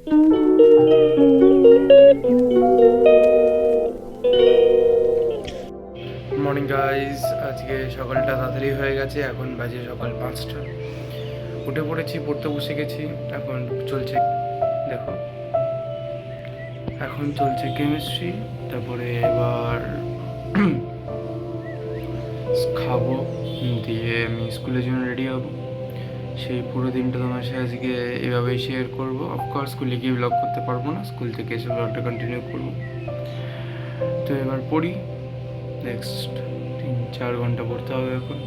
Morning guys, আজকে সকালটা তাড়াতাড়ি হয়ে গেছে। এখন বাজে সকাল 5টা। উঠে পড়েছি, পড়তে বসে গেছি। এখন চলছে, দেখো, এখন চলছে কেমিস্ট্রি। তারপরে এবার খাবো, দিয়ে আমি স্কুলের জন্য রেডি হব। সেই পুরো দিনটা তোমার সাথে আজকে এভাবেই শেয়ার করবো। অফকোর্স স্কুলে গিয়ে ব্লগ করতে পারবো না, স্কুল থেকে এসে ব্লগটা কন্টিনিউ করবো। তো এবার পড়ি, নেক্সট 3-4 ঘন্টা পড়তে হবে এখন।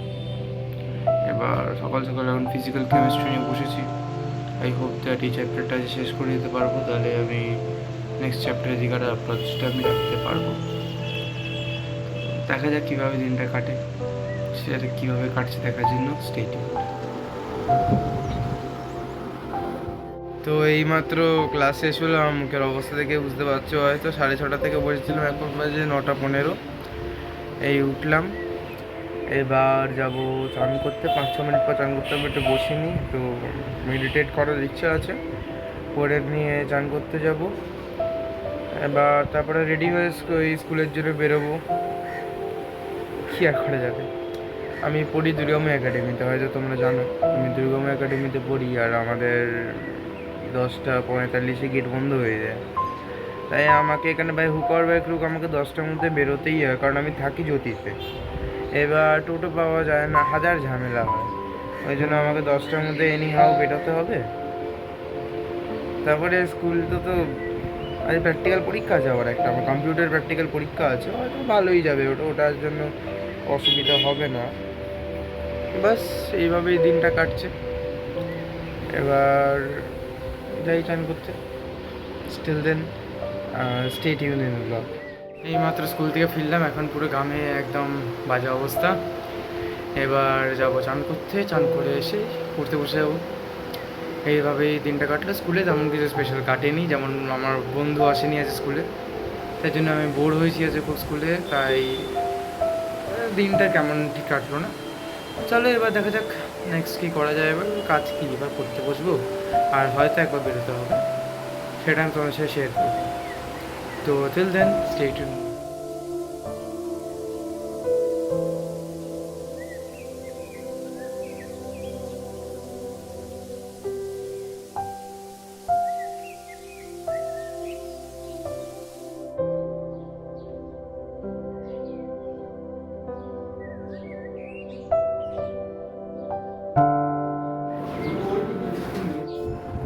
এবার সকাল সকাল এখন ফিজিক্যাল কেমিস্ট্রি নিয়ে বসেছি। আই হোপ দ্যাট এই চ্যাপ্টারটা শেষ করে দিতে পারবো, তাহলে আমি নেক্সট চ্যাপ্টারের দিকে অ্যাপ্রোচটা আমি রাখতে পারবো। দেখা যাক কীভাবে দিনটা কাটে, সেটা কীভাবে কাটছে দেখার জন্য স্টে টিউনড। তো এইমাত্র ক্লাস শেষ হলো। আমার মুখের অবস্থা দেখে বুঝতে পারছো হয়তো। 6:30 থেকে বসেছিলাম, এখন বাজে 9:15। এই উঠলাম, এবার যাব চান করতে। 5-6 মিনিট পর চান করতে হবে, একটু বসিনি, একটু মেডিটেট করার ইচ্ছা আছে, করে নিয়ে চান করতে যাব। এবার তারপরে রেডি হয়ে স্কুলের জন্য বেরোবো। কী আর করা যাবে। আমি পড়ি দুর্গাময় একাডেমিতে, হয়তো তোমরা জানো আমি দুর্গাময় একাডেমিতে পড়ি। আর আমাদের 10:45-এ গেট বন্ধ হয়ে যায়। তাই আমাকে এখানে by hook or by crook আমাকে 10টার মধ্যে বেরোতেই হয়, কারণ আমি থাকি জ্যোতিতে। এবার টোটো পাওয়া যায় না, হাজার ঝামেলা হয়। ওই জন্য আমাকে 10টার মধ্যে এনি হাউ বেরোতে হবে। তারপরে স্কুল তো আজ প্র্যাকটিক্যাল পরীক্ষা আছে, আবার একটা আমার কম্পিউটার প্র্যাকটিক্যাল পরীক্ষা আছে, হয়তো ভালোই যাবে ওটার জন্য অসুবিধা হবে না। বাস এইভাবেই দিনটা কাটছে। এবার যাই চান করতে। Still then stay tune in blog. এইমাত্র স্কুল থেকে ফিরলাম, এখন পুরো গ্রামে একদম বাজে অবস্থা। এবার যাব চান করতে, চান করে এসে পড়তে বসে যাবো। এইভাবেই দিনটা কাটলো। স্কুলে তেমন কিছু স্পেশাল কাটেনি, যেমন আমার বন্ধু আসেনি আজ স্কুলে, তাই জন্য আমি বোর হয়েছি আজ খুব স্কুলে। তাই দিনটা কেমন ঠিক কাটলো না। চলো এবার দেখা যাক নেক্সট কী করা যায়। এবার কাজ কী, এবার পড়তে বসবো, আর হয়তো একবার বেরোতে হবে, সেটা আমি তোমার সাথে শেয়ার করবো। তো টিল দেন স্টে টিউন।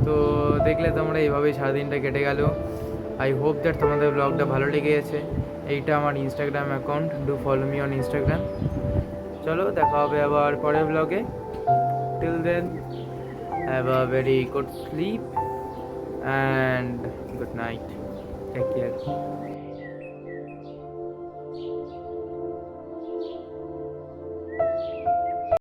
তো দেখলে তোমরা এইভাবেই সারাদিনটা কেটে গেল। আই হোপ দ্যাট তোমাদের ব্লগটা ভালো লেগে গেছে। এইটা আমার Instagram account, do follow me on Instagram. চলো দেখা হবে আবার পরের ব্লগে। Till then have a very good sleep and good night. Take care.